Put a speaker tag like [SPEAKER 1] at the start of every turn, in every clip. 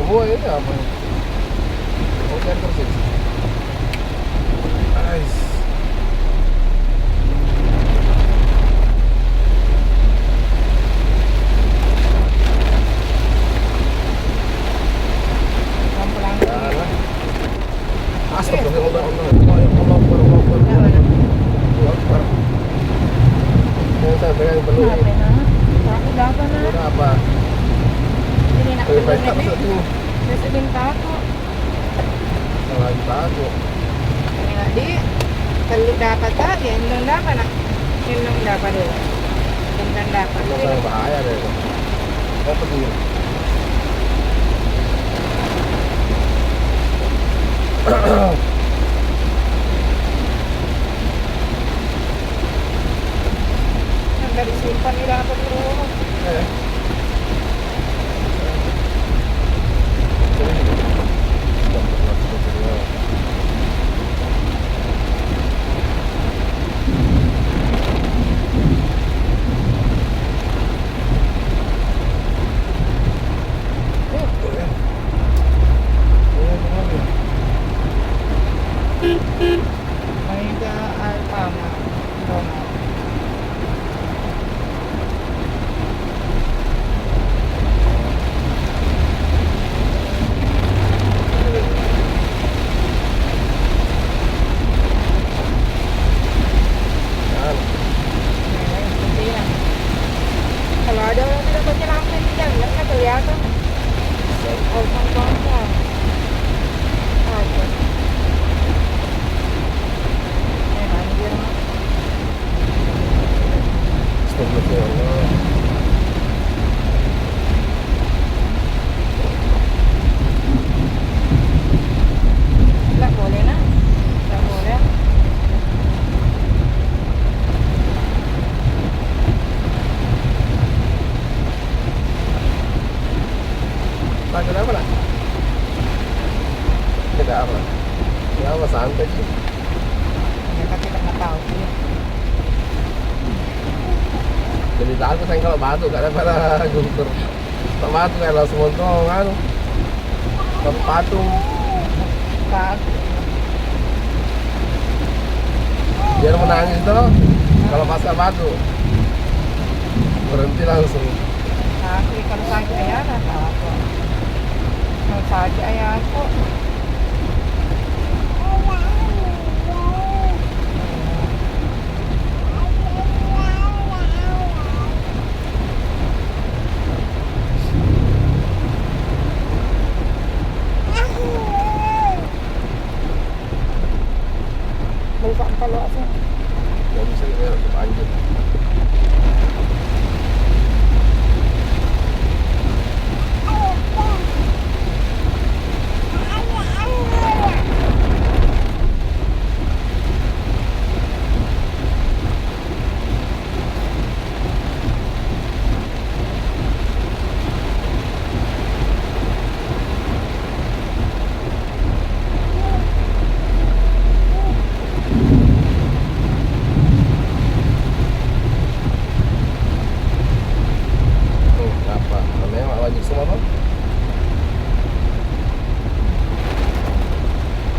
[SPEAKER 1] semua ini apa? Oh, center sih. Nice. Astagfirullah, saya pegang perlu ini.
[SPEAKER 2] Aku dapat na.
[SPEAKER 1] Udah apa?
[SPEAKER 2] Hindi na
[SPEAKER 1] Tapi
[SPEAKER 2] ako
[SPEAKER 1] baik tak
[SPEAKER 2] na.
[SPEAKER 1] pasal tu.
[SPEAKER 2] Nasa binta ko.
[SPEAKER 1] Salah kita aku.
[SPEAKER 2] Kaya nga di. Kalau dapat lagi, yun lang dapat na. Yun lang dapat doon. Yun lang dapat.
[SPEAKER 1] Kalau saya bahaya deh. Kau pergi.
[SPEAKER 2] Dari simpan nila ako dito.
[SPEAKER 1] Eh.
[SPEAKER 2] May Alpama. Roma. Kalau ada orang tidak baca lampu ini jangan nggak kelihatan. Oh, bangsa. Ada. Banjir.
[SPEAKER 1] Astagfirullah.
[SPEAKER 2] Nggak boleh na. Nggak boleh.
[SPEAKER 1] Tak kenapa lah? Tidak apa. Ya apa santai sih.
[SPEAKER 2] Ya kan kita nggak tahu.
[SPEAKER 1] Jadi takut saya kalau batuk karena pada guntur. Tak batuk kayak langsung montong kan. Kalau patung
[SPEAKER 2] Kak.
[SPEAKER 1] biar menangis tuh. Kalau pasca batuk berhenti langsung.
[SPEAKER 2] Sakit kalau sakit ayah nggak tahu. Kalau sakit ayah aku. Lupa kalau sih.
[SPEAKER 1] Gak bisa ya lanjut. Apa? Namanya mak wajib semua bang?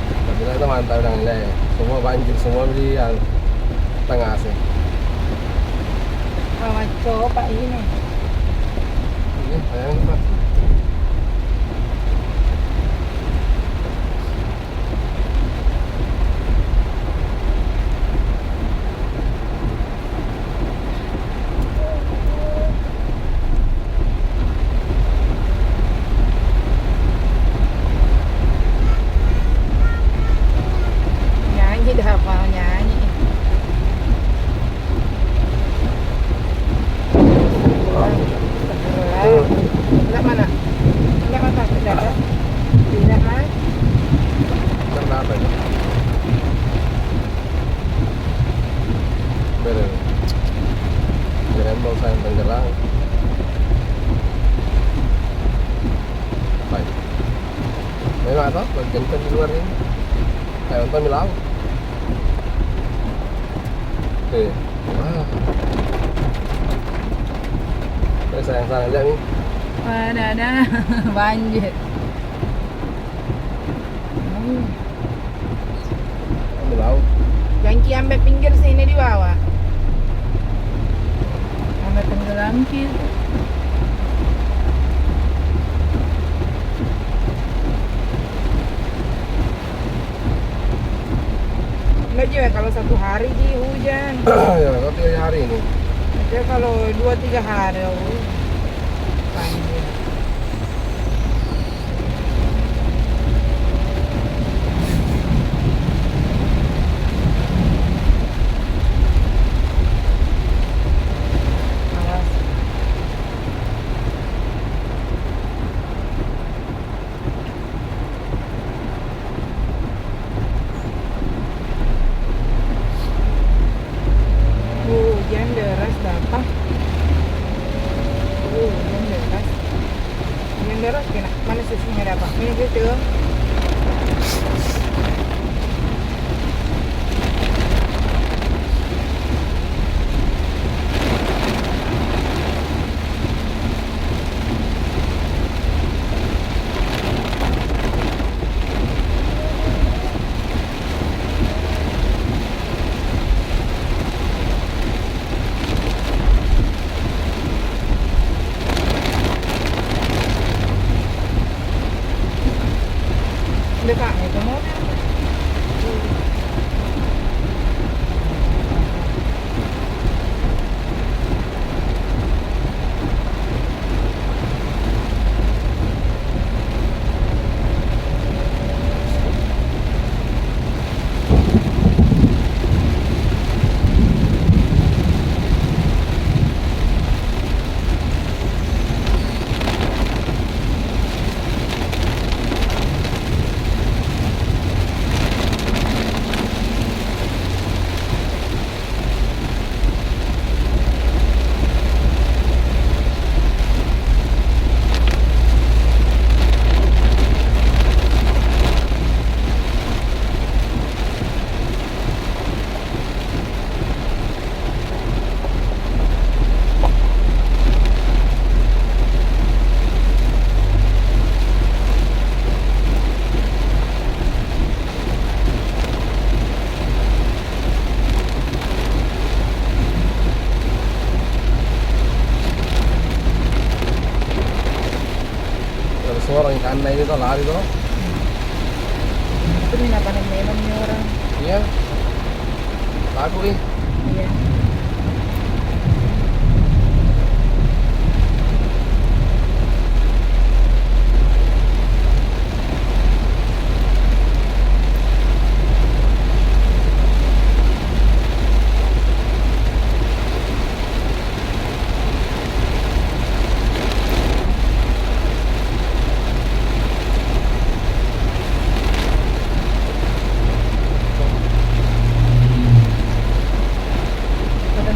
[SPEAKER 1] Tapi kita mantap udah nilai. Semua banjir semua di yang tengah sih.
[SPEAKER 2] Awak coba ini.
[SPEAKER 1] Ini sayang pak.
[SPEAKER 2] Nyanyi dah apa nyanyi. Enggak mana? Enggak apa tidak ada. Tidak mah.
[SPEAKER 1] Kenapa ini? Bener. Gerembol sayang Tangerang. Baik. Memang atau bagian di luar ini. Kayak nonton di laut. Oke. Wah. Sayang-sayang aja nih.
[SPEAKER 2] Ada banjir.
[SPEAKER 1] Di laut.
[SPEAKER 2] Gangki sampai pinggir sini di bawah. Sampai tenggelam gitu. Enggak juga kalau 1 hari di hujan.
[SPEAKER 1] Ya, kau 3 hari ini.
[SPEAKER 2] Aja kalau 2-3 hari banjir. Awas. Hujan deras dapat. Hujan deras. Hujan deras kena mana susunya dapat. Ini gitu. Dekat itu mobil.
[SPEAKER 1] Ada seorang ikan ini tuh lari tuh.
[SPEAKER 2] Itu kenapa minumnya orang?
[SPEAKER 1] Iya. Laku nih.
[SPEAKER 2] Iya.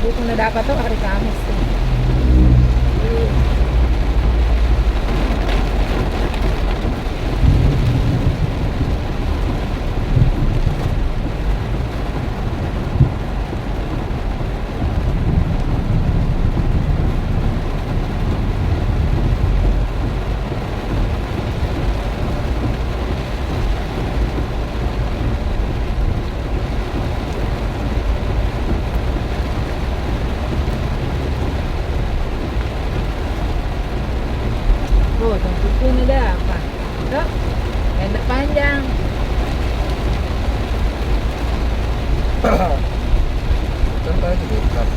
[SPEAKER 2] Kung na dapat to hari Kamis tuh. Oh, tungku na dapat. Tuh, ganda panjang.
[SPEAKER 1] Kan tadi dekat.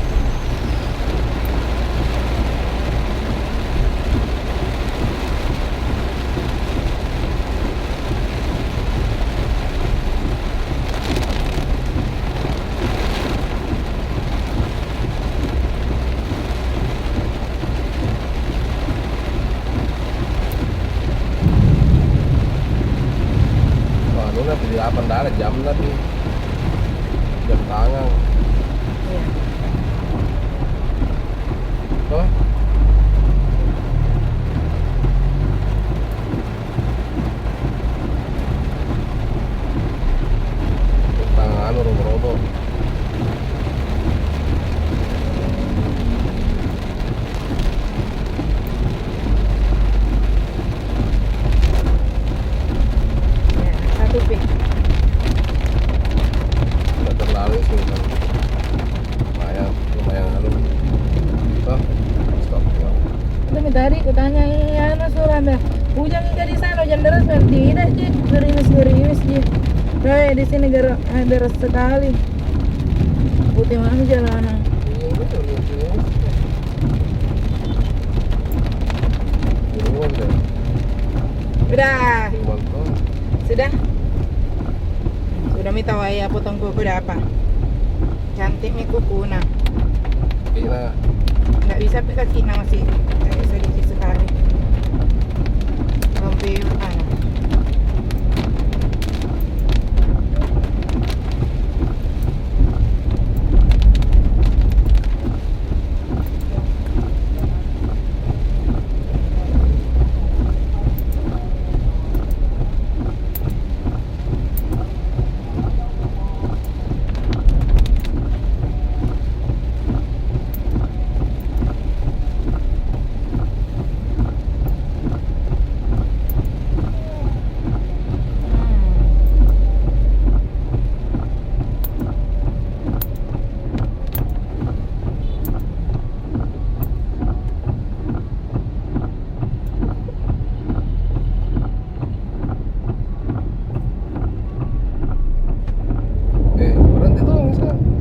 [SPEAKER 1] Wah, lu nanti di 8 darah jam tadi. Jam tangan.
[SPEAKER 2] Iya.
[SPEAKER 1] Oh. Tangan robo-robo.
[SPEAKER 2] Ya, 1 feet. Kutanya anu suram ya. Hujan juga di sana, hujan deras kan tidak sih, gerimis sih. Kayak di sini deras sekali. Putih mana jalanan.
[SPEAKER 1] Iya, betul, betul. Beruang deh.
[SPEAKER 2] Udah,
[SPEAKER 1] Balkon.
[SPEAKER 2] sudah. Sudah minta waya potong kuku udah apa? Cantik nih kuku nah.
[SPEAKER 1] Kira
[SPEAKER 2] Nggak bisa tapi kakinya masih sedikit sekali. Sampai mana?
[SPEAKER 1] berhenti tuh bisa.